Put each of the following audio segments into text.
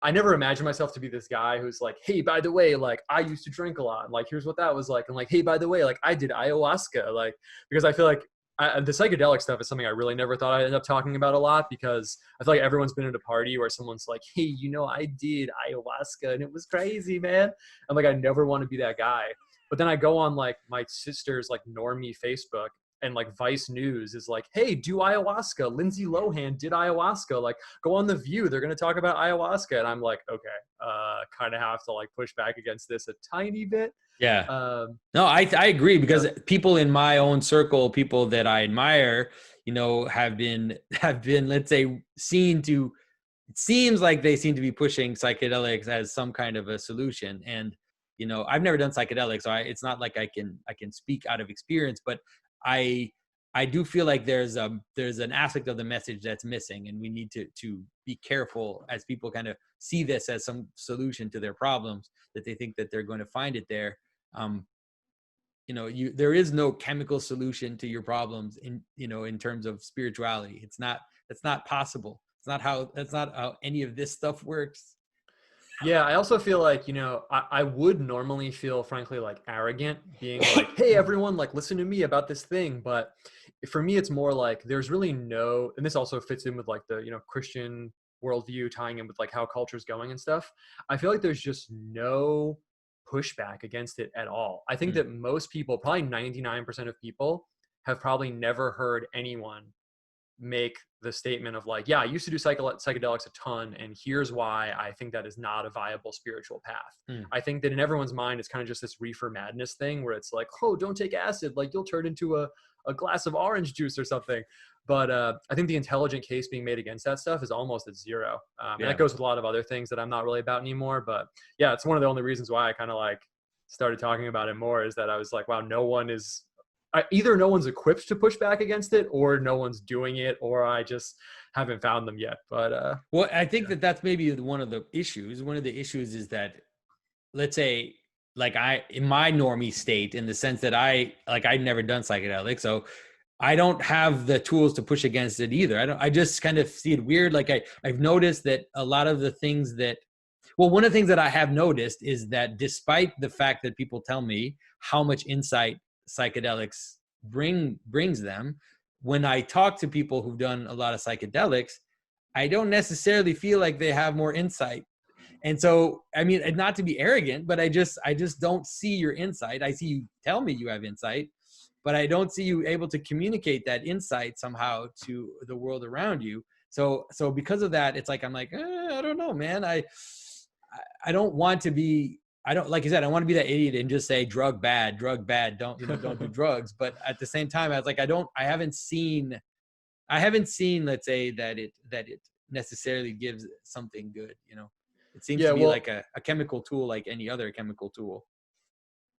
I never imagined myself to be this guy who's like, hey, by the way, like I used to drink a lot. And, like, here's what that was like. And like, hey, by the way, like I did ayahuasca. Like, because I feel like the psychedelic stuff is something I really never thought I'd end up talking about a lot, because I feel like everyone's been at a party where someone's like, hey, I did ayahuasca and it was crazy, man. I'm like, I never want to be that guy. But then I go on like my sister's like normie Facebook, and like Vice News is like, hey, do ayahuasca. Lindsay Lohan did ayahuasca. Like, go on The View. They're going to talk about ayahuasca. And I'm like, okay, kind of have to like push back against this a tiny bit. Yeah. No, I agree, because people in my own circle, people that I admire, have been, let's say, it seems like they seem to be pushing psychedelics as some kind of a solution. And, I've never done psychedelics, so it's not like I can speak out of experience, but I do feel like there's an aspect of the message that's missing, and we need to be careful as people kind of see this as some solution to their problems, that they think that they're going to find it there. There is no chemical solution to your problems in terms of spirituality. That's not possible. That's not how any of this stuff works. Yeah, I also feel like, I would normally feel, frankly, like arrogant being like, hey, everyone, like, listen to me about this thing. But for me, it's more like there's really no, and this also fits in with like the, Christian worldview, tying in with like how culture's going and stuff. I feel like there's just no pushback against it at all. I think that most people, probably 99% of people, have probably never heard anyone make the statement of like, yeah, I used to do psychedelics a ton, and here's why I think that is not a viable spiritual path. I think that in everyone's mind, it's kind of just this reefer madness thing where it's like, oh, don't take acid, like you'll turn into a glass of orange juice or something. But I think the intelligent case being made against that stuff is almost at zero. And that goes with a lot of other things that I'm not really about anymore. But yeah, it's one of the only reasons why I kind of like started talking about it more, is that I was like, wow, either no one's equipped to push back against it, or no one's doing it, or I just haven't found them yet. But well, I think that's maybe one of the issues. One of the issues is that, let's say, like in my normie state, in the sense that I'd never done psychedelics, so I don't have the tools to push against it either. I just kind of see it weird. Like I've noticed that a lot of the things one of the things that I have noticed is that, despite the fact that people tell me how much insight psychedelics brings them, when I talk to people who've done a lot of psychedelics, I don't necessarily feel like they have more insight. And so, I mean, not to be arrogant, but I just don't see your insight. I see you tell me you have insight, but I don't see you able to communicate that insight somehow to the world around you. So because of that, it's like, I'm like, I don't know, man. I don't want to be, like you said, I want to be that idiot and just say drug bad, don't do drugs. But at the same time, I was like, I haven't seen, let's say, that it necessarily gives something good. It seems to be like a chemical tool, like any other chemical tool.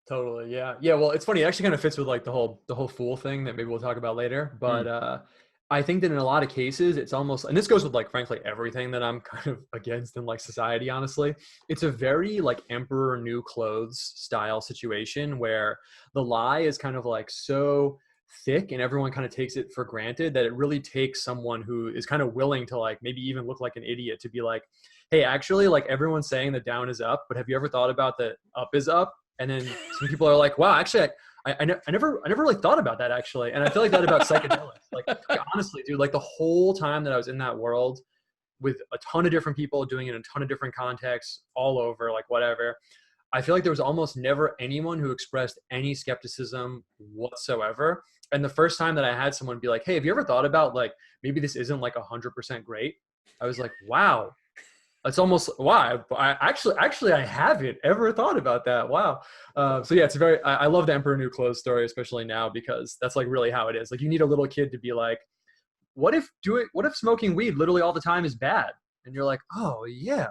Totally. Yeah. Yeah. Well, it's funny. It actually kind of fits with like the whole fool thing that maybe we'll talk about later. But I think that in a lot of cases, it's almost, and this goes with like, frankly, everything that I'm kind of against in like society, honestly, it's a very like emperor new clothes style situation where the lie is kind of like so thick and everyone kind of takes it for granted that it really takes someone who is kind of willing to like maybe even look like an idiot to be like, hey, actually, like everyone's saying the down is up, but have you ever thought about that up is up? And then some people are like, wow, actually, I never really thought about that, actually. And I feel like that about psychedelics. Like honestly, dude, like the whole time that I was in that world with a ton of different people doing it in a ton of different contexts all over, like whatever, I feel like there was almost never anyone who expressed any skepticism whatsoever. And the first time that I had someone be like, hey, have you ever thought about like, maybe this isn't like 100% great? I was like, wow. It's almost, wow, I haven't ever thought about that. Wow. So yeah, I love the Emperor New Clothes story, especially now, because that's like really how it is. Like you need a little kid to be like, what if smoking weed literally all the time is bad? And you're like, oh yeah.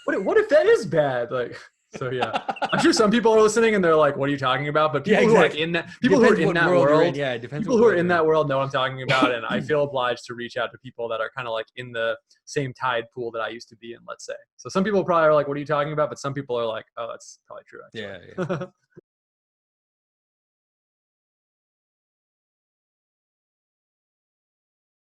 What if that is bad? Like, so yeah, I'm sure some people are listening and they're like, what are you talking about? But people who are in that, people who are in that world, people who are in that world know what I'm talking about. And I feel obliged to reach out to people that are kind of like in the same tide pool that I used to be in, let's say. So some people probably are like, what are you talking about? But some people are like, oh, that's probably true. Actually. Yeah.